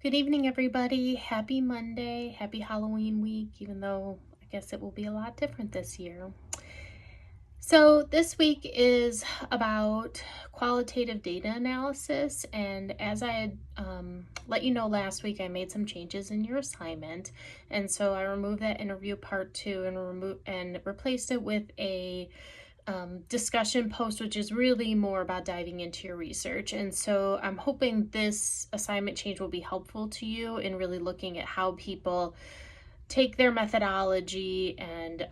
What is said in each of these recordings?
Good evening, everybody. Happy Monday. Happy Halloween week, even though I guess it will be a lot different this year. So, this week is about qualitative data analysis. And as I had let you know last week, I made some changes in your assignment. And so I removed that interview part 2 and replaced it with a discussion post, which is really more about diving into your research. And so I'm hoping this assignment change will be helpful to you in really looking at how people take their methodology and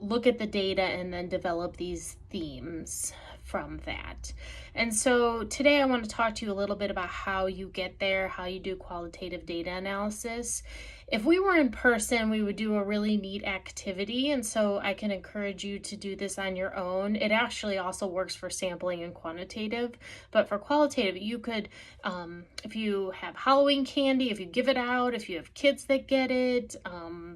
look at the data and then develop these themes from that. And so today I want to talk to you a little bit about how you get there, how you do qualitative data analysis. If we were in person, we would do a really neat activity, and so I can encourage you to do this on your own. It actually also works for sampling and quantitative, but for qualitative, you could, if you have Halloween candy, if you give it out, if you have kids that get it,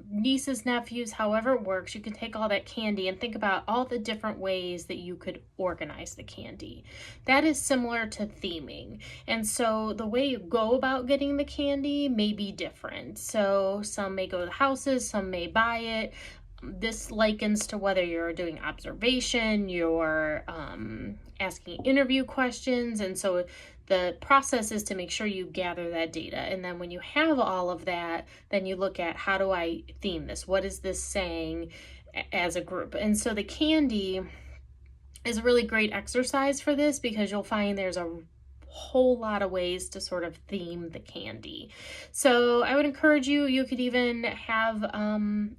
nieces, nephews, however it works, you can take all that candy and think about all the different ways that you could organize the candy. That is similar to theming. And so the way you go about getting the candy may be different. So some may go to houses, some may buy it. This likens to whether you're doing observation, you're asking interview questions. And so the process is to make sure you gather that data. And then when you have all of that, then you look at, how do I theme this? What is this saying as a group? And so the candy is a really great exercise for this, because you'll find there's a whole lot of ways to sort of theme the candy. So I would encourage you could even have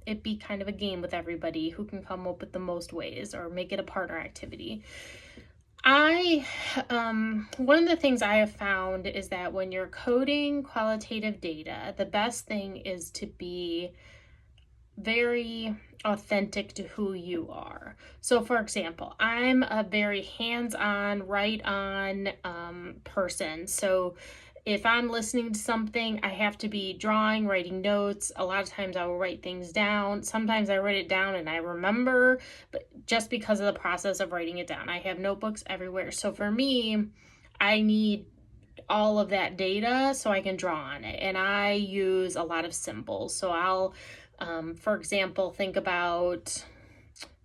it be kind of a game with everybody who can come up with the most ways, or make it a partner activity. One of the things I have found is that when you're coding qualitative data, the best thing is to be very authentic to who you are. So for example, I'm a very hands-on, right-on person. So if I'm listening to something, I have to be drawing, writing notes. A lot of times I will write things down. Sometimes I write it down and I remember, but just because of the process of writing it down. I have notebooks everywhere. So for me, I need all of that data so I can draw on it. And I use a lot of symbols. So I'll for example, think about,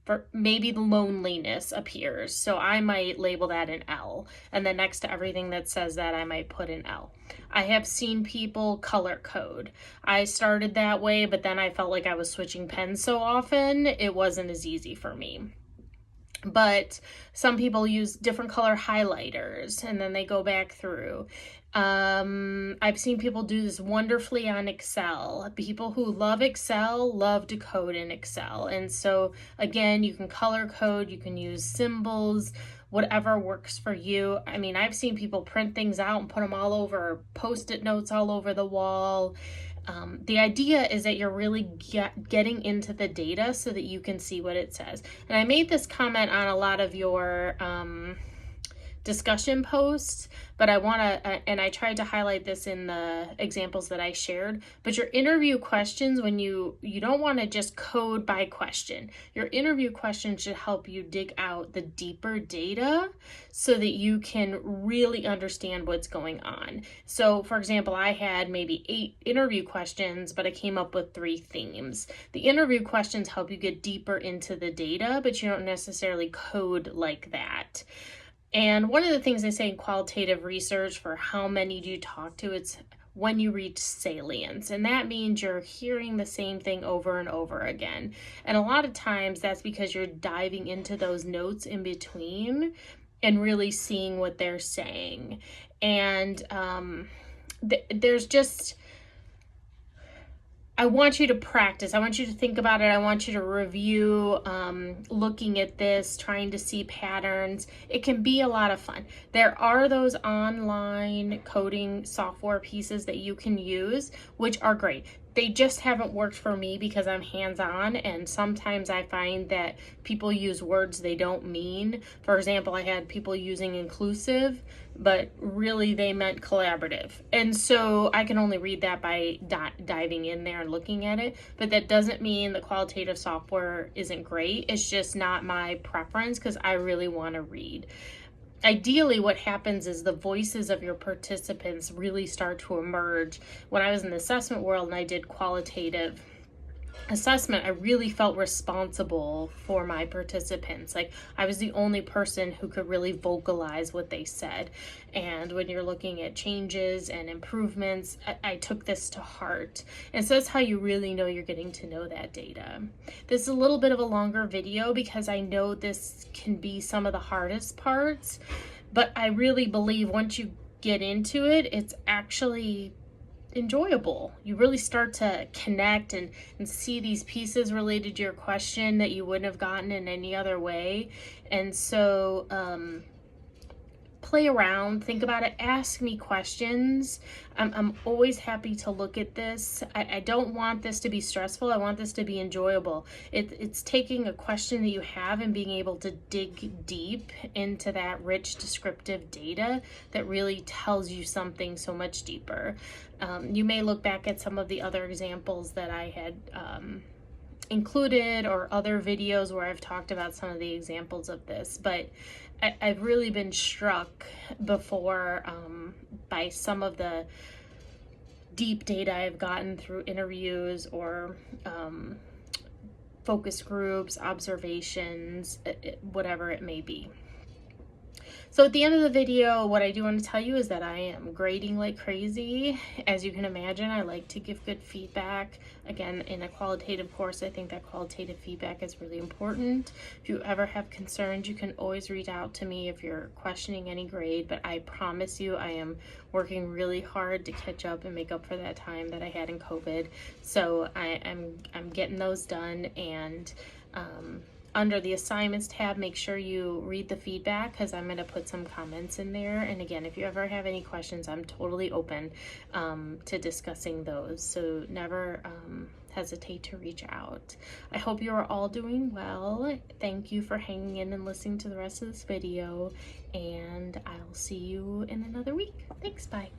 for maybe the loneliness appears. So I might label that an L. And then next to everything that says that, I might put an L. I have seen people color code. I started that way, but then I felt like I was switching pens so often, it wasn't as easy for me. But some people use different color highlighters and then they go back through. I've seen people do this wonderfully on Excel. People who love Excel love to code in Excel. And so again, you can color code, you can use symbols, whatever works for you. I mean, I've seen people print things out and put them all over, Post-it notes all over the wall. The idea is that you're really getting into the data so that you can see what it says. And I made this comment on a lot of your discussion posts, but I want to, and I tried to highlight this in the examples that I shared, but your interview questions, when you don't want to just code by question. Your interview questions should help you dig out the deeper data so that you can really understand what's going on. So for example, I had maybe 8 interview questions, but I came up with 3 themes. The interview questions help you get deeper into the data, but you don't necessarily code like that. And one of the things they say in qualitative research for how many do you talk to, it's when you reach salience. And that means you're hearing the same thing over and over again. And a lot of times that's because you're diving into those notes in between and really seeing what they're saying. And there's just, I want you to practice. I want you to think about it. I want you to review, looking at this, trying to see patterns. It can be a lot of fun. There are those online coding software pieces that you can use, which are great. They just haven't worked for me because I'm hands-on, and sometimes I find that people use words they don't mean. For example, I had people using inclusive, but really they meant collaborative. And so I can only read that by diving in there and looking at it, but that doesn't mean the qualitative software isn't great. It's just not my preference because I really want to read. ideally what happens is the voices of your participants really start to emerge. When I was in the assessment world and I did qualitative assessment, I really felt responsible for my participants. Like, I was the only person who could really vocalize what they said. And when you're looking at changes and improvements, I took this to heart. And so that's how you really know you're getting to know that data. This is a little bit of a longer video because I know this can be some of the hardest parts, but I really believe once you get into it, it's actually enjoyable. You really start to connect and see these pieces related to your question that you wouldn't have gotten in any other way. And so play around, think about it, ask me questions. I'm always happy to look at this. I don't want this to be stressful. I want this to be enjoyable. It's taking a question that you have and being able to dig deep into that rich descriptive data that really tells you something so much deeper. You may look back at some of the other examples that I had included, or other videos where I've talked about some of the examples of this, but I've really been struck before by some of the deep data I've gotten through interviews or focus groups, observations, whatever it may be. So at the end of the video, what I do want to tell you is that I am grading like crazy. As you can imagine, I like to give good feedback. Again, in a qualitative course, I think that qualitative feedback is really important. If you ever have concerns, you can always reach out to me if you're questioning any grade, but I promise you I am working really hard to catch up and make up for that time that I had in COVID. So I'm getting those done, and under the assignments tab, make sure you read the feedback because I'm going to put some comments in there. And again, if you ever have any questions, I'm totally open to discussing those. So never hesitate to reach out. I hope you are all doing well. Thank you for hanging in and listening to the rest of this video. And I'll see you in another week. Thanks. Bye.